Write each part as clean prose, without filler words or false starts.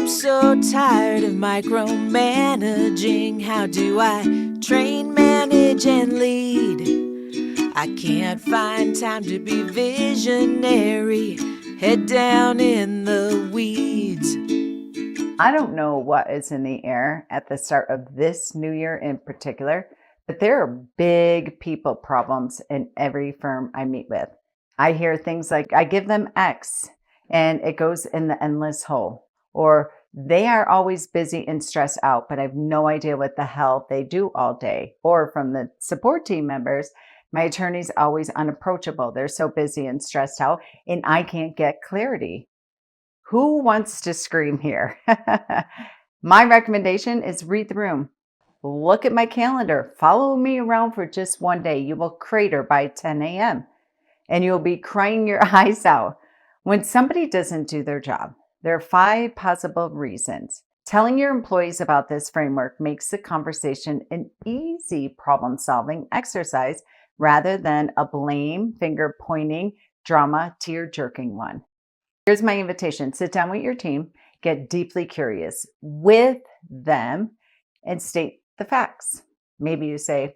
I'm so tired of micromanaging. How do I train, manage, and lead? I can't find time to be visionary. Head down in the weeds. I don't know what is in the air at the start of this new year in particular, but there are big people problems in every firm I meet with. I hear things like, I give them X and it goes in the endless hole, or they are always busy and stressed out, but I have no idea what the hell they do all day. Or from the support team members, my attorney's always unapproachable. They're so busy and stressed out, and I can't get clarity. Who wants to scream here? My recommendation is read the room. Look at my calendar. Follow me around for just one day. You will crater by 10 a.m. and you'll be crying your eyes out. When somebody doesn't do their job, there are 5 possible reasons. Telling your employees about this framework makes the conversation an easy problem-solving exercise rather than a blame, finger-pointing, drama, tear-jerking one. Here's my invitation. Sit down with your team, get deeply curious with them, and state the facts. Maybe you say,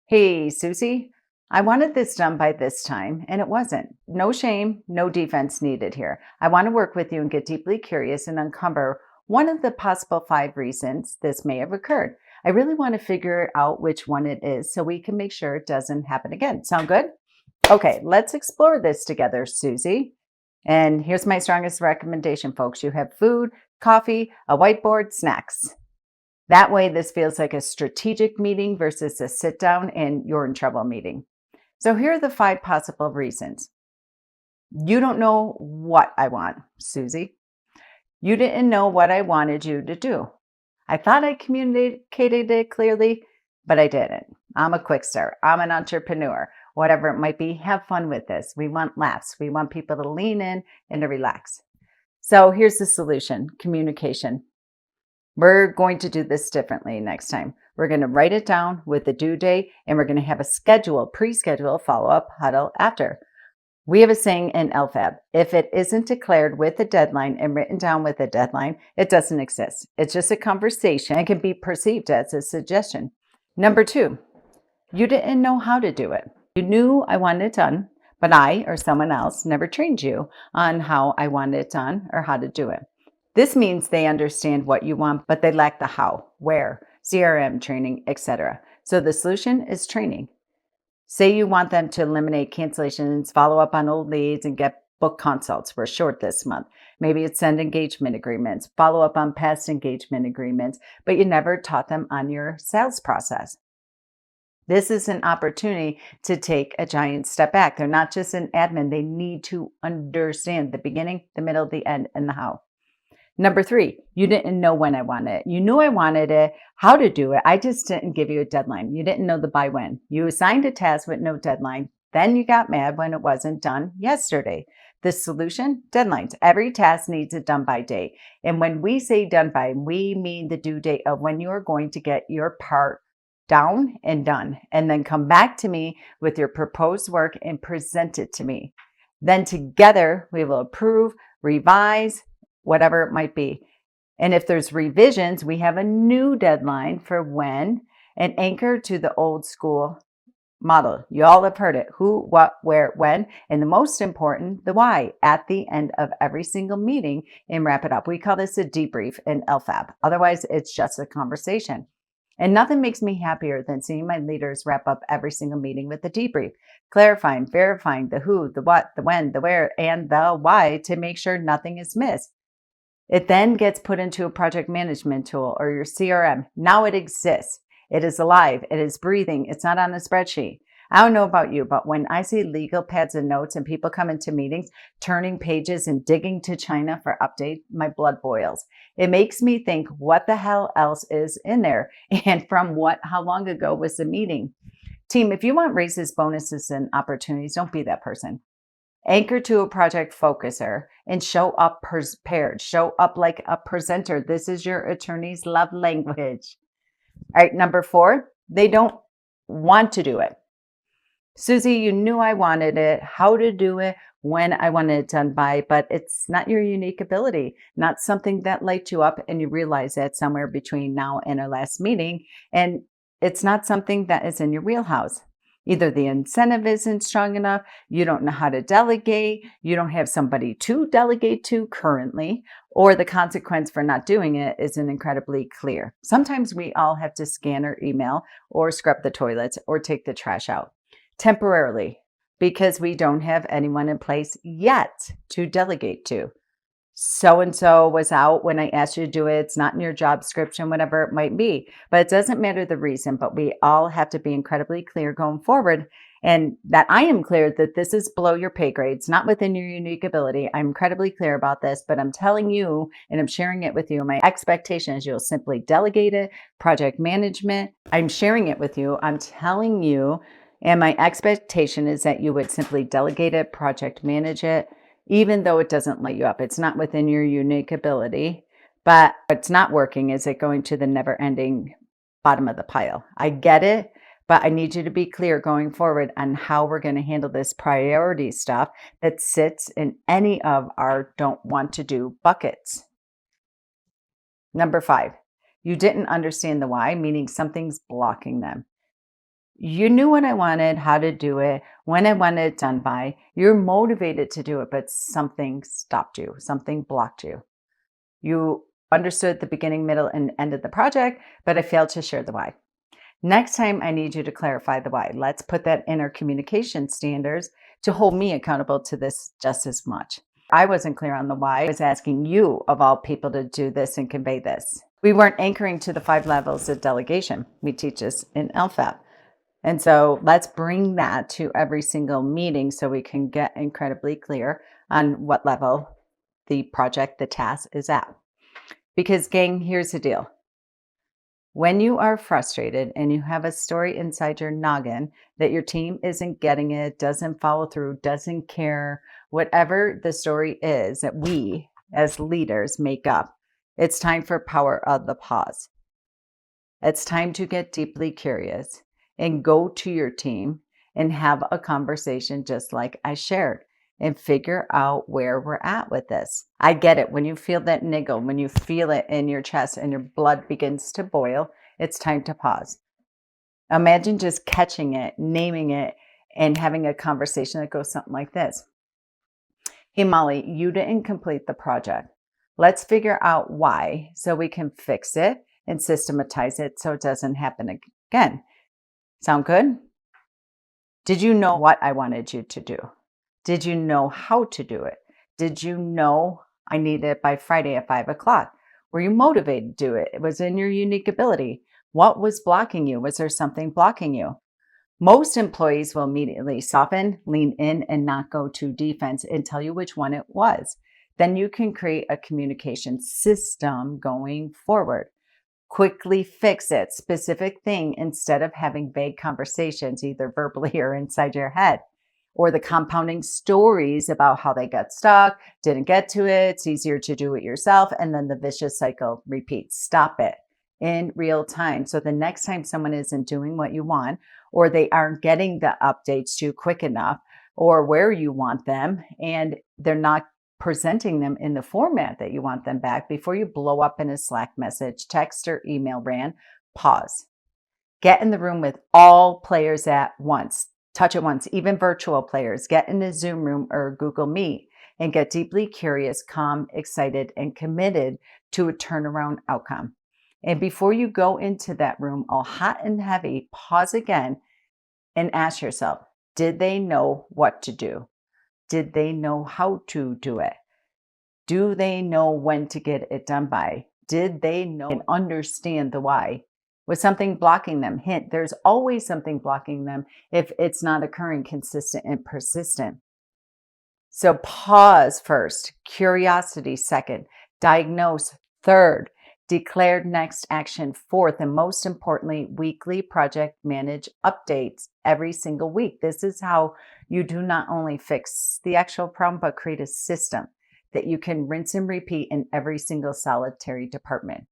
hey, Susie, I wanted this done by this time, and it wasn't. No shame, no defense needed here. I want to work with you and get deeply curious and uncover one of the possible 5 reasons this may have occurred. I really want to figure out which one it is so we can make sure it doesn't happen again. Sound good? Okay, let's explore this together, Susie. And here's my strongest recommendation, folks. You have food, coffee, a whiteboard, snacks. That way, this feels like a strategic meeting versus a sit down and you're in trouble meeting. So here are the 5 possible reasons. You don't know what I want, Susie. You didn't know what I wanted you to do. I thought I communicated it clearly, but I didn't. I'm a quick start. I'm an entrepreneur. Whatever it might be, have fun with this. We want laughs. We want people to lean in and to relax. So here's the solution: communication. We're going to do this differently next time. We're going to write it down with the due date, and we're going to have a pre-schedule follow-up huddle after. We have a saying in LFAB: if it isn't declared with a deadline and written down with a deadline, it doesn't exist. It's just a conversation and can be perceived as a suggestion. Number 2, you didn't know how to do it. You knew I wanted it done, but I or someone else never trained you on how I wanted it done or how to do it. This means they understand what you want, but they lack the how, where, CRM training, etc. So the solution is training. Say you want them to eliminate cancellations, follow up on old leads, and get book consults. We're short this month. Maybe it's send engagement agreements, follow up on past engagement agreements, but you never taught them on your sales process. This is an opportunity to take a giant step back. They're not just an admin. They need to understand the beginning, the middle, the end, and the how. Number 3, you didn't know when I wanted it. You knew I wanted it, how to do it. I just didn't give you a deadline. You didn't know the by when. You assigned a task with no deadline. Then you got mad when it wasn't done yesterday. The solution? Deadlines. Every task needs it done by date. And when we say done by, we mean the due date of when you are going to get your part down and done, and then come back to me with your proposed work and present it to me. Then together we will approve, revise, whatever it might be. And if there's revisions, we have a new deadline for when, and anchor to the old school model. You all have heard it: who, what, where, when, and the most important, the why, at the end of every single meeting, and wrap it up. We call this a debrief in LFAB. Otherwise, it's just a conversation. And nothing makes me happier than seeing my leaders wrap up every single meeting with a debrief, clarifying, verifying the who, the what, the when, the where, and the why to make sure nothing is missed. It then gets put into a project management tool or your CRM. Now it exists. It is alive. It is breathing. It's not on a spreadsheet. I don't know about you, but when I see legal pads and notes and people come into meetings, turning pages and digging to China for update, my blood boils. It makes me think, what the hell else is in there? And from what, how long ago was the meeting? Team, if you want raises, bonuses, and opportunities, don't be that person. Anchor to a project focuser and show up prepared. Show up like a presenter. This is your attorney's love language. All right, number 4, they don't want to do it. Susie, you knew I wanted it, how to do it, when I wanted it done by, but it's not your unique ability, not something that lights you up. And you realize that somewhere between now and our last meeting. And it's not something that is in your wheelhouse. Either the incentive isn't strong enough, you don't know how to delegate, you don't have somebody to delegate to currently, or the consequence for not doing it isn't incredibly clear. Sometimes we all have to scan our email or scrub the toilets or take the trash out temporarily because we don't have anyone in place yet to delegate to. So and so was out when I asked you to do it. It's not in your job description, whatever it might be. But it doesn't matter the reason, but we all have to be incredibly clear going forward. And that I am clear that this is below your pay grade. It's not within your unique ability. I'm incredibly clear about this, but I'm telling you and I'm sharing it with you. My expectation is you'll simply delegate it. Project management, I'm sharing it with you. I'm telling you, and my expectation is that you would simply delegate it, project manage it, even though it doesn't light you up. It's not within your unique ability, but what's not working is it going to the never ending bottom of the pile. I get it, but I need you to be clear going forward on how we're going to handle this priority stuff that sits in any of our don't want to do buckets. Number 5, you didn't understand the why, meaning something's blocking them. You knew what I wanted, how to do it, when I wanted it done by. You're motivated to do it, but something stopped you, something blocked you. You understood the beginning, middle, and end of the project, but I failed to share the why. Next time, I need you to clarify the why. Let's put that in our communication standards to hold me accountable to this just as much. I wasn't clear on the why. I was asking you, of all people, to do this and convey this. We weren't anchoring to the 5 levels of delegation. We teach this in LFAP. And so let's bring that to every single meeting so we can get incredibly clear on what level the project, the task is at. Because gang, here's the deal. When you are frustrated and you have a story inside your noggin that your team isn't getting it, doesn't follow through, doesn't care, whatever the story is that we as leaders make up, it's time for power of the pause. It's time to get deeply curious and go to your team and have a conversation just like I shared and figure out where we're at with this. I get it. When you feel that niggle, when you feel it in your chest and your blood begins to boil, it's time to pause. Imagine just catching it, naming it, and having a conversation that goes something like this. Hey, Molly, you didn't complete the project. Let's figure out why so we can fix it and systematize it so it doesn't happen again. Sound good? Did you know what I wanted you to do? Did you know how to do it? Did you know I needed it by Friday at 5 o'clock? Were you motivated to do it? It was in your unique ability. What was blocking you? Was there something blocking you? Most employees will immediately soften, lean in, and not go to defense and tell you which one it was. Then you can create a communication system going forward. Quickly fix it, specific thing, instead of having vague conversations, either verbally or inside your head, or the compounding stories about how they got stuck, didn't get to it, it's easier to do it yourself, and then the vicious cycle repeats. Stop it in real time. So the next time someone isn't doing what you want, or they aren't getting the updates to you quick enough, or where you want them, and they're not presenting them in the format that you want them back, before you blow up in a Slack message, text, or email rant, pause. Get in the room with all players at once. Touch it once, even virtual players. Get in a Zoom room or Google Meet and get deeply curious, calm, excited, and committed to a turnaround outcome. And before you go into that room all hot and heavy, pause again and ask yourself, did they know what to do? Did they know how to do it? Do they know when to get it done by? Did they know and understand the why? Was something blocking them? Hint, there's always something blocking them if it's not occurring consistent and persistent. So pause first, curiosity second, diagnose third, declared next action fourth, and most importantly, weekly project manage updates every single week. This is how you do not only fix the actual problem, but create a system that you can rinse and repeat in every single solitary department.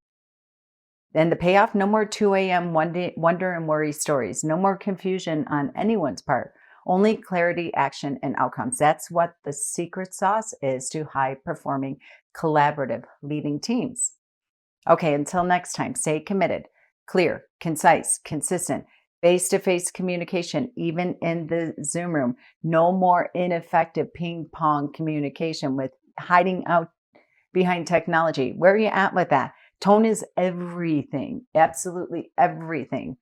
Then the payoff, no more 2 a.m. wonder and worry stories, no more confusion on anyone's part, Only clarity, action, and outcomes. That's what the secret sauce is to high performing, collaborative leading teams. Okay, until next time, stay committed, clear, concise, consistent, face to face communication, even in the Zoom room. No more ineffective ping pong communication with hiding out behind technology. Where are you at with that? Tone is everything, absolutely everything.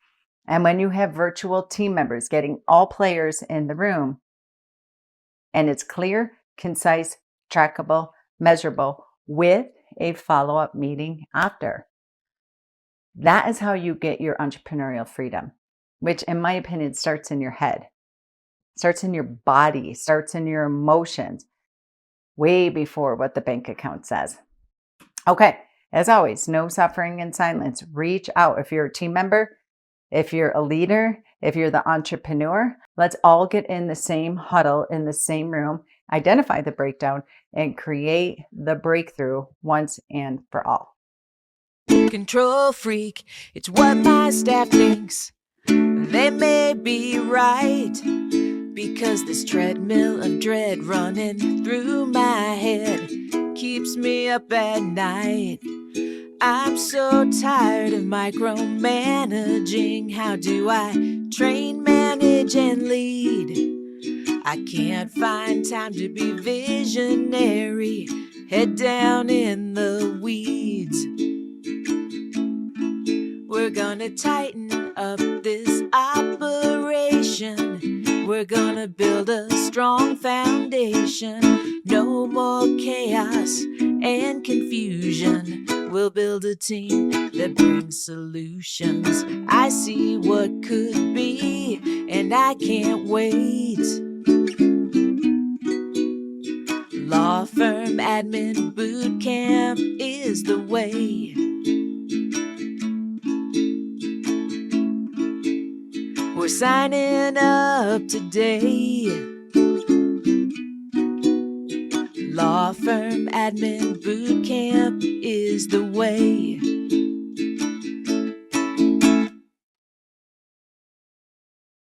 And when you have virtual team members getting all players in the room and it's clear, concise, trackable, measurable with a follow up meeting after, that is how you get your entrepreneurial freedom, which, in my opinion, starts in your head, starts in your body, starts in your emotions, way before what the bank account says. Okay, as always, no suffering in silence. Reach out if you're a team member, if you're a leader, if you're the entrepreneur. Let's all get in the same huddle, in the same room, identify the breakdown, and create the breakthrough once and for all. Control freak, it's what my staff thinks. They may be right, because this treadmill of dread running through my head keeps me up at night. I'm so tired of micromanaging. How do I train, manage, and lead? I can't find time to be visionary, head down in the weeds. We're gonna tighten up this operation. We're gonna build a strong foundation. No more chaos and confusion. We'll build a team that brings solutions. I see what could be, and I can't wait. Law firm admin boot camp is the way. We're signing up today. Law firm admin boot camp is the way.